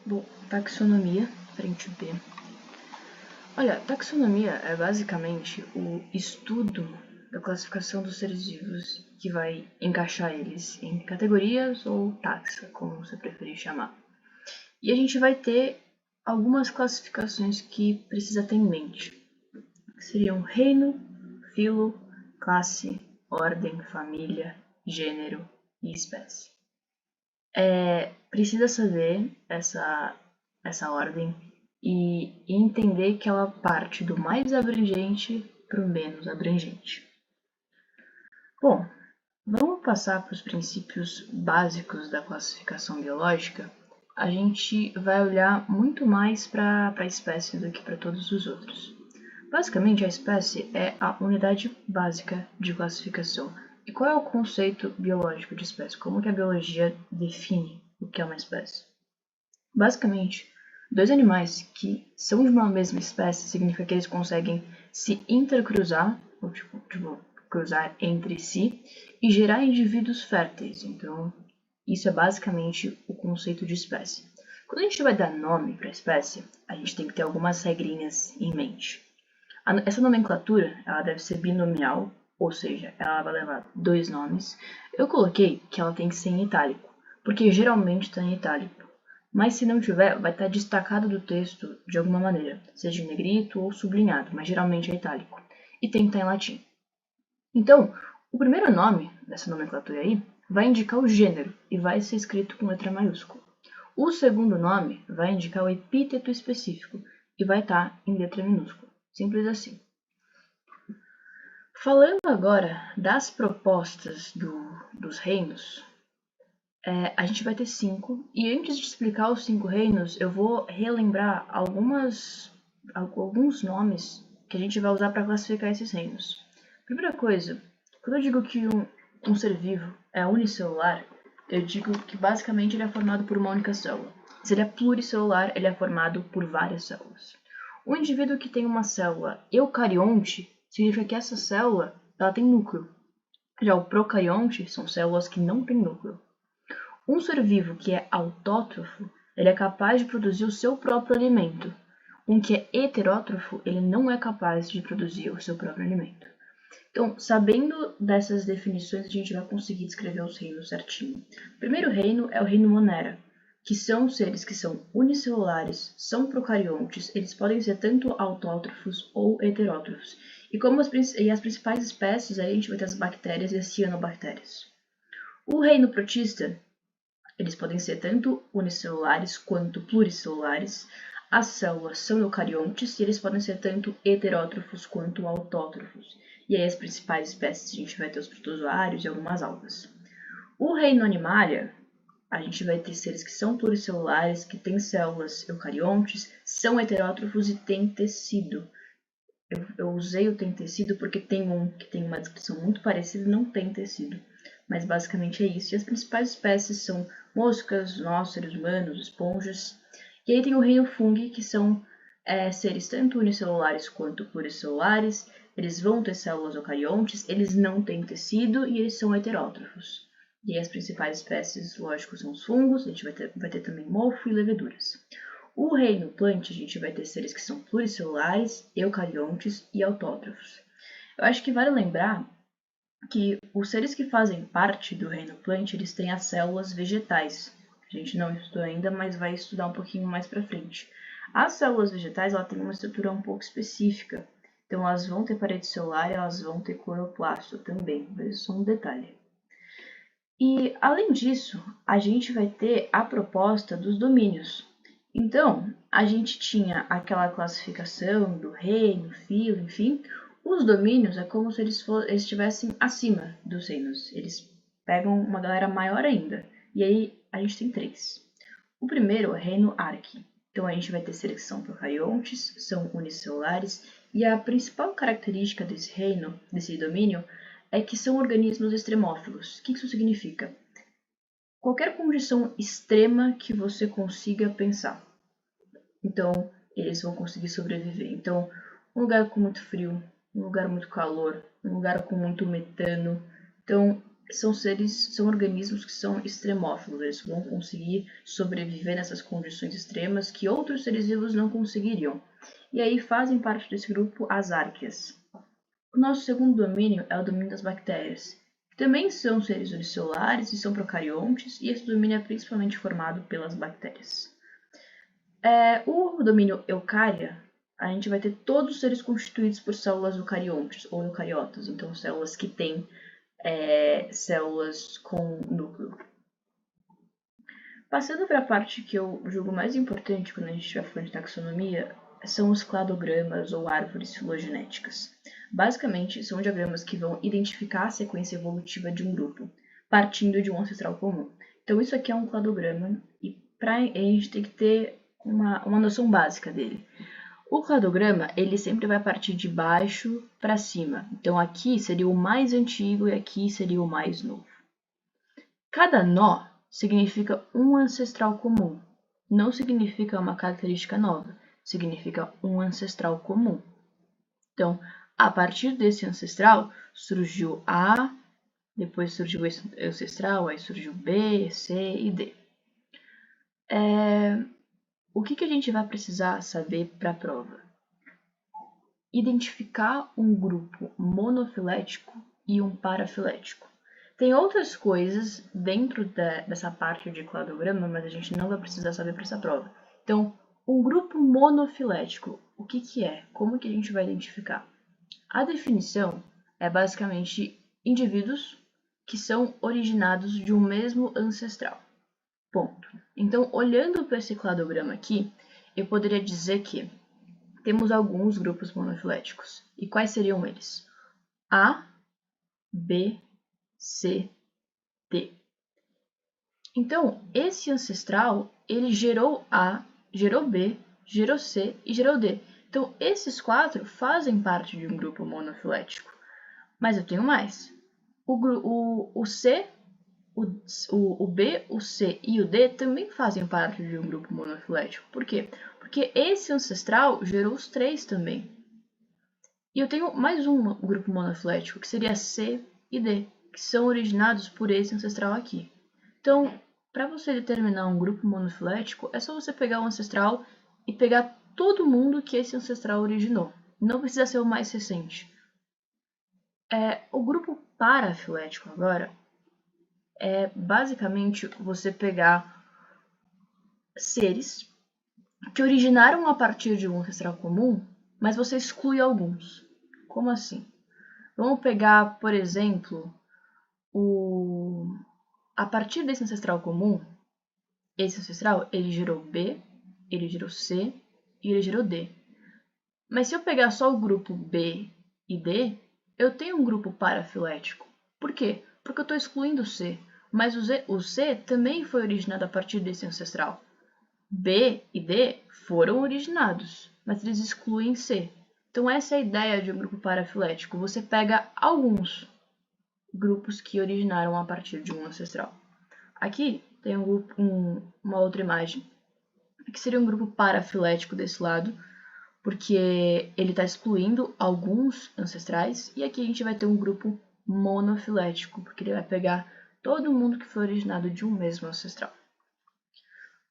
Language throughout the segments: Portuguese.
Bom, taxonomia, frente B. Olha, taxonomia é basicamente o estudo da classificação dos seres vivos que vai encaixar eles em categorias ou taxa, como você preferir chamar. E a gente vai ter algumas classificações que precisa ter em mente. Que seriam reino, filo, classe, ordem, família, gênero e espécie. Precisa saber essa ordem e entender que ela parte do mais abrangente para o menos abrangente. Bom, vamos passar para os princípios básicos da classificação biológica. A gente vai olhar muito mais para a espécie do que para todos os outros. Basicamente, a espécie é a unidade básica de classificação. E qual é o conceito biológico de espécie? Como que a biologia define o que é uma espécie? Basicamente, dois animais que são de uma mesma espécie significa que eles conseguem se intercruzar, ou cruzar entre si, e gerar indivíduos férteis. Então, isso é basicamente o conceito de espécie. Quando a gente vai dar nome para a espécie, a gente tem que ter algumas regrinhas em mente. Essa nomenclatura ela deve ser binomial, ou seja, ela vai levar dois nomes. Eu coloquei que ela tem que ser em itálico, porque geralmente está em itálico. Mas se não tiver, vai estar destacado do texto de alguma maneira, seja em negrito ou sublinhado, mas geralmente é itálico. E tem que estar em latim. Então, o primeiro nome dessa nomenclatura aí vai indicar o gênero e vai ser escrito com letra maiúscula. O segundo nome vai indicar o epíteto específico e vai estar em letra minúscula. Simples assim. Falando agora das propostas dos reinos, a gente vai ter 5, e antes de explicar os 5 reinos, eu vou relembrar alguns nomes que a gente vai usar para classificar esses reinos. Primeira coisa, quando eu digo que um ser vivo é unicelular, eu digo que basicamente ele é formado por uma única célula. Se ele é pluricelular, ele é formado por várias células. Um indivíduo que tem uma célula eucarionte significa que essa célula ela tem núcleo. Já o procarionte são células que não têm núcleo. Um ser vivo que é autótrofo, ele é capaz de produzir o seu próprio alimento. Um que é heterótrofo, ele não é capaz de produzir o seu próprio alimento. Então, sabendo dessas definições, a gente vai conseguir descrever os reinos certinho. O primeiro reino é o reino Monera, que são seres que são unicelulares, são procariontes, eles podem ser tanto autótrofos ou heterótrofos. E as principais espécies, aí a gente vai ter as bactérias e as cianobactérias. O reino protista, eles podem ser tanto unicelulares quanto pluricelulares. As células são eucariontes e eles podem ser tanto heterótrofos quanto autótrofos. E aí as principais espécies a gente vai ter os protozoários e algumas algas. O reino animalia, a gente vai ter seres que são pluricelulares, que têm células eucariontes, são heterótrofos e têm tecido. Eu usei o tem tecido porque tem um que tem uma descrição muito parecida e não tem tecido. Mas basicamente é isso. E as principais espécies são moscas, nós, seres humanos, esponjas. E aí tem o reino fungi, que são seres tanto unicelulares quanto pluricelulares. Eles vão ter células eucariontes, eles não têm tecido e eles são heterótrofos. E aí as principais espécies, lógico, são os fungos, a gente vai ter também mofo e leveduras. O reino plant, a gente vai ter seres que são pluricelulares, eucariontes e autótrofos. Eu acho que vale lembrar que os seres que fazem parte do reino plant, eles têm as células vegetais. A gente não estudou ainda, mas vai estudar um pouquinho mais para frente. As células vegetais, ela tem uma estrutura um pouco específica. Então, elas vão ter parede celular e elas vão ter cloroplasto também, mas isso é um detalhe. E, além disso, a gente vai ter a proposta dos domínios. Então, a gente tinha aquela classificação do reino, filo, enfim. Os domínios é como se eles estivessem acima dos reinos. Eles pegam uma galera maior ainda. E aí, a gente tem 3. O primeiro é o reino arque. Então, a gente vai ter seres que são procariontes, são unicelulares. E a principal característica desse reino, desse domínio, é que são organismos extremófilos. O que isso significa? Qualquer condição extrema que você consiga pensar. Então, eles vão conseguir sobreviver. Então, um lugar com muito frio, um lugar muito calor, um lugar com muito metano. Então, são organismos que são extremófilos, eles vão conseguir sobreviver nessas condições extremas que outros seres vivos não conseguiriam. E aí fazem parte desse grupo as arqueias. O nosso segundo domínio é o domínio das bactérias, que também são seres unicelulares e são procariontes, e esse domínio é principalmente formado pelas bactérias. O domínio eucária, a gente vai ter todos os seres constituídos por células eucariontes ou eucariotas, então células que têm células com núcleo. Passando para a parte que eu julgo mais importante quando a gente estiver falando de taxonomia, são os cladogramas ou árvores filogenéticas. Basicamente, são diagramas que vão identificar a sequência evolutiva de um grupo, partindo de um ancestral comum. Então, isso aqui é um cladograma e a gente tem que ter uma noção básica dele. O cladograma, ele sempre vai partir de baixo para cima. Então, aqui seria o mais antigo e aqui seria o mais novo. Cada nó significa um ancestral comum. Não significa uma característica nova. Significa um ancestral comum. Então, a partir desse ancestral, surgiu A, depois surgiu esse ancestral, aí surgiu B, C e D. O que a gente vai precisar saber para a prova? Identificar um grupo monofilético e um parafilético. Tem outras coisas dentro dessa parte de cladograma, mas a gente não vai precisar saber para essa prova. Então, um grupo monofilético, o que é? Como que a gente vai identificar? A definição é basicamente indivíduos que são originados de um mesmo ancestral. Ponto. Então, olhando para esse cladograma aqui, eu poderia dizer que temos alguns grupos monofiléticos. E quais seriam eles? A, B, C, D. Então, esse ancestral, ele gerou A, gerou B, gerou C e gerou D. Então, esses quatro fazem parte de um grupo monofilético. Mas eu tenho mais. O C, o B, o C e o D também fazem parte de um grupo monofilético. Por quê? Porque esse ancestral gerou os três também. E eu tenho mais um grupo monofilético, que seria C e D, que são originados por esse ancestral aqui. Então, para você determinar um grupo monofilético, é só você pegar o ancestral e pegar todo mundo que esse ancestral originou. Não precisa ser o mais recente. O grupo parafilético agora é basicamente você pegar seres que originaram a partir de um ancestral comum, mas você exclui alguns. Como assim? Vamos pegar, por exemplo, a partir desse ancestral comum, esse ancestral ele gerou B, ele gerou C e ele gerou D. Mas se eu pegar só o grupo B e D, eu tenho um grupo parafilético. Por quê? Porque eu estou excluindo o C, mas o C também foi originado a partir desse ancestral. B e D foram originados, mas eles excluem C. Então essa é a ideia de um grupo parafilético. Você pega alguns grupos que originaram a partir de um ancestral. Aqui tem uma outra imagem, que seria um grupo parafilético desse lado, porque ele está excluindo alguns ancestrais, e aqui a gente vai ter um grupo monofilético, porque ele vai pegar todo mundo que foi originado de um mesmo ancestral.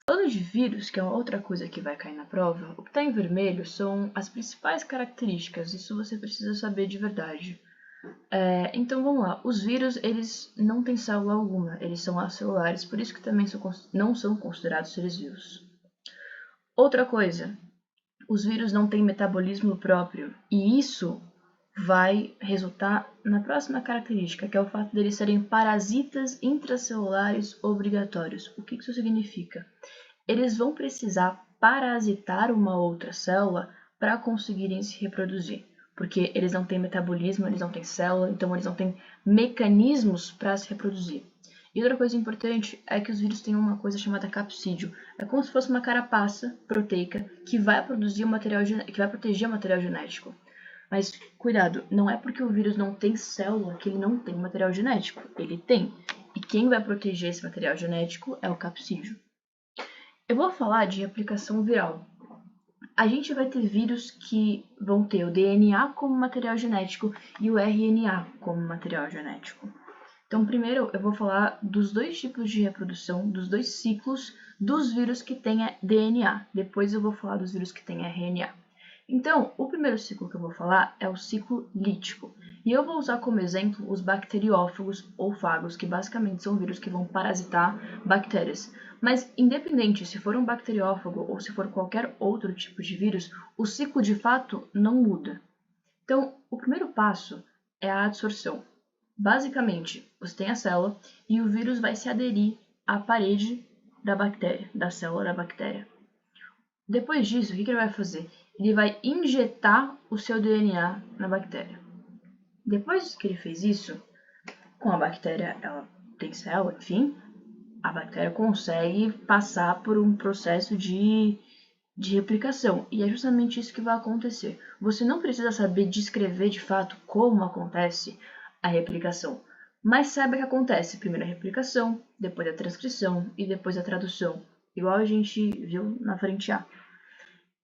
Falando de vírus, que é uma outra coisa que vai cair na prova, o que está em vermelho são as principais características, isso você precisa saber de verdade. Então vamos lá, os vírus eles não têm célula alguma, eles são acelulares, por isso que também não são considerados seres vivos. Outra coisa, os vírus não têm metabolismo próprio, e isso vai resultar na próxima característica, que é o fato deles serem parasitas intracelulares obrigatórios. O que isso significa? Eles vão precisar parasitar uma outra célula para conseguirem se reproduzir, porque eles não têm metabolismo, eles não têm célula, então eles não têm mecanismos para se reproduzir. E outra coisa importante é que os vírus têm uma coisa chamada capsídio. É como se fosse uma carapaça proteica que vai proteger o material genético. Mas cuidado, não é porque o vírus não tem célula que ele não tem material genético. Ele tem. E quem vai proteger esse material genético é o capsídio. Eu vou falar de replicação viral. A gente vai ter vírus que vão ter o DNA como material genético e o RNA como material genético. Então, primeiro eu vou falar dos dois tipos de reprodução, dos dois ciclos dos vírus que têm DNA. Depois eu vou falar dos vírus que têm RNA. Então, o primeiro ciclo que eu vou falar é o ciclo lítico. E eu vou usar como exemplo os bacteriófagos ou fagos, que basicamente são vírus que vão parasitar bactérias. Mas, independente se for um bacteriófago ou se for qualquer outro tipo de vírus, o ciclo de fato não muda. Então, o primeiro passo é a adsorção. Basicamente, você tem a célula e o vírus vai se aderir à parede da bactéria, da célula da bactéria. Depois disso, o que ele vai fazer? Ele vai injetar o seu DNA na bactéria. Depois que ele fez isso, com a bactéria, ela tem célula, enfim, a bactéria consegue passar por um processo de replicação. E é justamente isso que vai acontecer. Você não precisa saber descrever de fato como acontece a replicação, mas saiba que acontece primeiro a replicação, depois a transcrição e depois a tradução, igual a gente viu na frente A.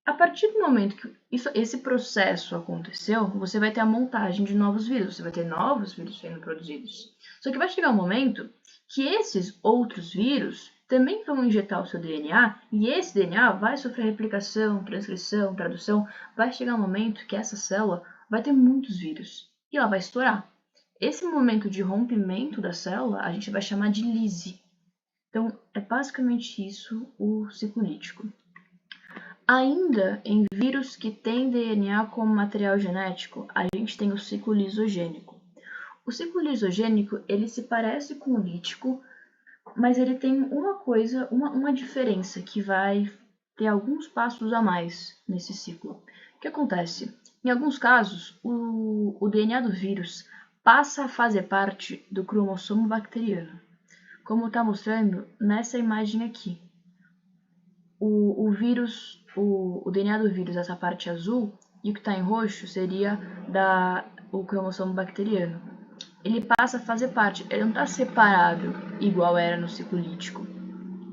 A partir do momento que esse processo aconteceu, você vai ter a montagem de novos vírus, você vai ter novos vírus sendo produzidos. Só que vai chegar um momento que esses outros vírus também vão injetar o seu DNA e esse DNA vai sofrer replicação, transcrição, tradução. Vai chegar um momento que essa célula vai ter muitos vírus e ela vai estourar. Esse momento de rompimento da célula a gente vai chamar de lise. Então, é basicamente isso o ciclo lítico. Ainda em vírus que têm DNA como material genético, a gente tem o ciclo lisogênico. O ciclo lisogênico, ele se parece com o lítico, mas ele tem uma coisa, uma diferença que vai ter alguns passos a mais nesse ciclo. O que acontece? Em alguns casos, o DNA do vírus passa a fazer parte do cromossomo bacteriano, como está mostrando nessa imagem aqui. O vírus, o DNA do vírus, essa parte azul, e o que está em roxo seria o cromossomo bacteriano. Ele passa a fazer parte, ele não está separado igual era no ciclo lítico.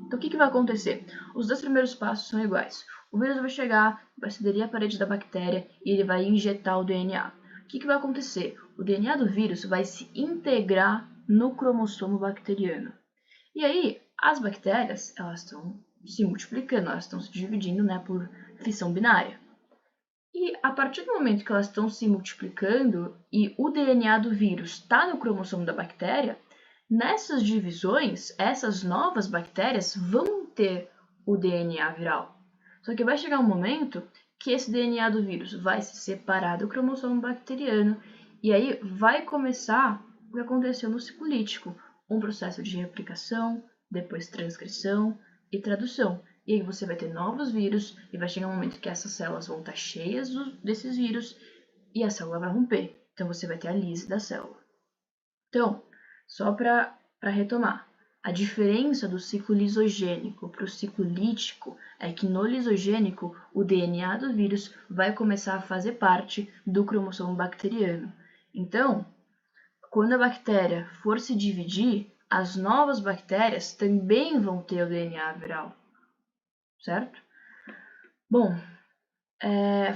Então, o que vai acontecer? Os dois primeiros passos são iguais. O vírus vai chegar, vai se aderir à parede da bactéria e ele vai injetar o DNA. O que vai acontecer? O DNA do vírus vai se integrar no cromossomo bacteriano. E aí, as bactérias, elas estão se multiplicando, elas estão se dividindo, né, por fissão binária. E a partir do momento que elas estão se multiplicando e o DNA do vírus está no cromossomo da bactéria, nessas divisões, essas novas bactérias vão ter o DNA viral. Só que vai chegar um momento que esse DNA do vírus vai se separar do cromossomo bacteriano e aí vai começar o que aconteceu no ciclo lítico, um processo de replicação, depois transcrição e tradução. E aí você vai ter novos vírus e vai chegar um momento que essas células vão estar cheias desses vírus e a célula vai romper. Então você vai ter a lise da célula. Então, só para retomar, a diferença do ciclo lisogênico para o ciclo lítico é que no lisogênico o DNA do vírus vai começar a fazer parte do cromossomo bacteriano. Então, quando a bactéria for se dividir, as novas bactérias também vão ter o DNA viral, certo? Bom,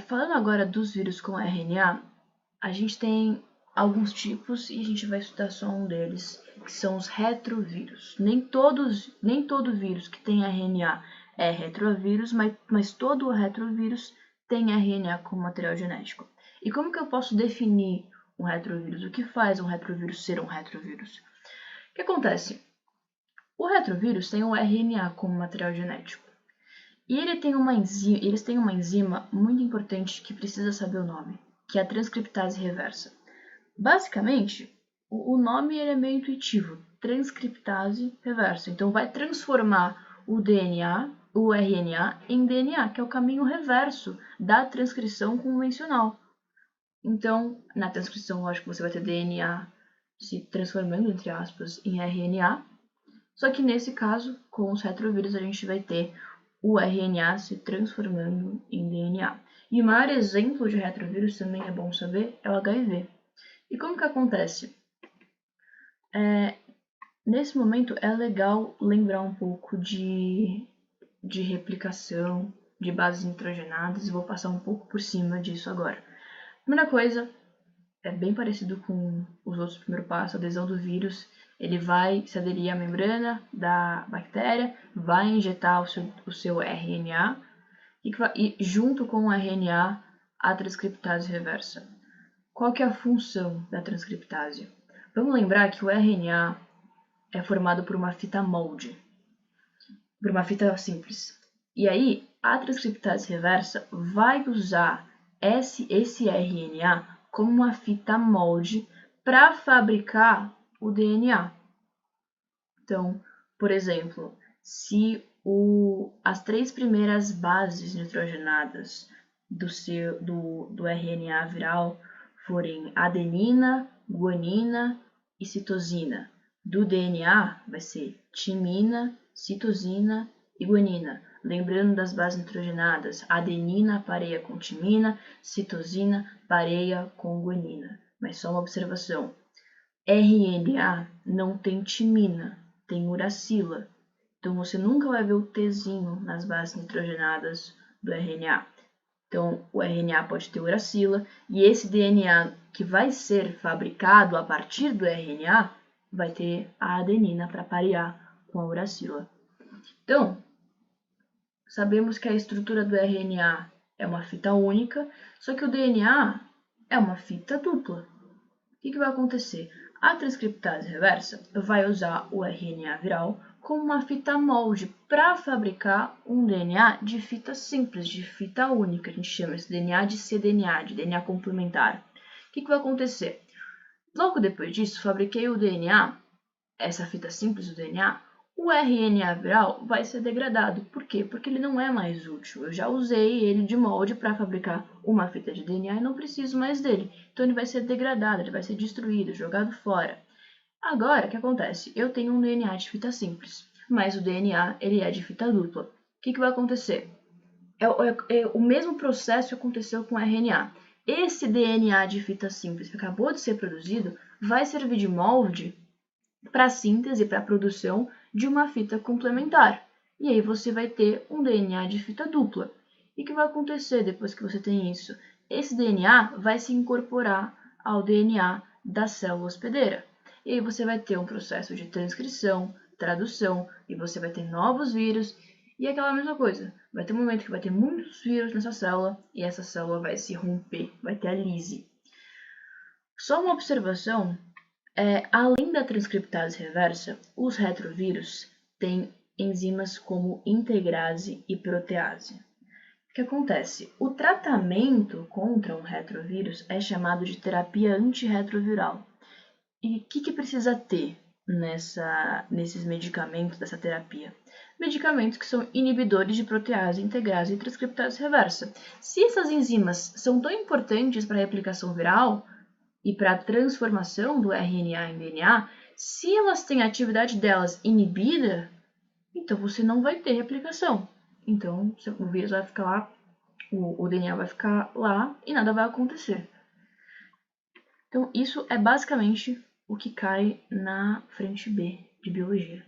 falando agora dos vírus com RNA, a gente tem alguns tipos e a gente vai estudar só um deles, que são os retrovírus. Nem todo vírus que tem RNA é retrovírus, mas todo retrovírus tem RNA como material genético. E como que eu posso definir um retrovírus? O que faz um retrovírus ser um retrovírus? O que acontece? O retrovírus tem o RNA como material genético. E eles têm uma enzima muito importante que precisa saber o nome, que é a transcriptase reversa. Basicamente, o nome é meio intuitivo, transcriptase reversa. Então, vai transformar o DNA, o RNA, em DNA, que é o caminho reverso da transcrição convencional. Então, na transcrição, lógico, você vai ter DNA se transformando, entre aspas, em RNA. Só que nesse caso, com os retrovírus, a gente vai ter o RNA se transformando em DNA. E o maior exemplo de retrovírus, também é bom saber, é o HIV. E como que acontece? Nesse momento é legal lembrar um pouco de replicação, de bases nitrogenadas, e vou passar um pouco por cima disso agora. Primeira coisa, é bem parecido com os outros primeiros passos, a adesão do vírus, Ele vai se aderir à membrana da bactéria, vai injetar o seu RNA e junto com o RNA a transcriptase reversa. Qual que é a função da transcriptase? Vamos lembrar que o RNA é formado por uma fita molde, por uma fita simples. E aí, a transcriptase reversa vai usar esse RNA como uma fita molde para fabricar o DNA. Então, por exemplo, se as 3 primeiras bases nitrogenadas do RNA viral forem adenina, guanina e citosina, do DNA vai ser timina, citosina e guanina. Lembrando das bases nitrogenadas, adenina pareia com timina, citosina pareia com guanina. Mas só uma observação, RNA não tem timina, tem uracila. Então, você nunca vai ver o Tzinho nas bases nitrogenadas do RNA. Então, o RNA pode ter uracila e esse DNA que vai ser fabricado a partir do RNA vai ter a adenina para parear com a uracila. Então, sabemos que a estrutura do RNA é uma fita única, só que o DNA é uma fita dupla. O que vai acontecer? A transcriptase reversa vai usar o RNA viral como uma fita molde para fabricar um DNA de fita simples, de fita única. A gente chama esse DNA de cDNA, de DNA complementar. O que vai acontecer? Logo depois disso, fabriquei o DNA, essa fita simples do DNA, o RNA viral vai ser degradado. Por quê? Porque ele não é mais útil. Eu já usei ele de molde para fabricar uma fita de DNA e não preciso mais dele. Então ele vai ser degradado, ele vai ser destruído, jogado fora. Agora, o que acontece? Eu tenho um DNA de fita simples, mas o DNA ele é de fita dupla. O que vai acontecer? O mesmo processo que aconteceu com o RNA. Esse DNA de fita simples que acabou de ser produzido vai servir de molde para a síntese, para a produção de uma fita complementar. E aí você vai ter um DNA de fita dupla. E o que vai acontecer depois que você tem isso? Esse DNA vai se incorporar ao DNA da célula hospedeira. E aí você vai ter um processo de transcrição, tradução, e você vai ter novos vírus, e aquela mesma coisa. Vai ter um momento que vai ter muitos vírus nessa célula, e essa célula vai se romper, vai ter a lise. Só uma observação, além da transcriptase reversa, os retrovírus têm enzimas como integrase e protease. O que acontece? O tratamento contra um retrovírus é chamado de terapia antirretroviral. E o que precisa ter nesses medicamentos dessa terapia? Medicamentos que são inibidores de protease, integrase e transcriptase reversa. Se essas enzimas são tão importantes para a replicação viral e para a transformação do RNA em DNA, se elas têm a atividade delas inibida, então você não vai ter replicação. Então o vírus vai ficar lá, o DNA vai ficar lá e nada vai acontecer. Então isso é basicamente o que cai na frente B de biologia.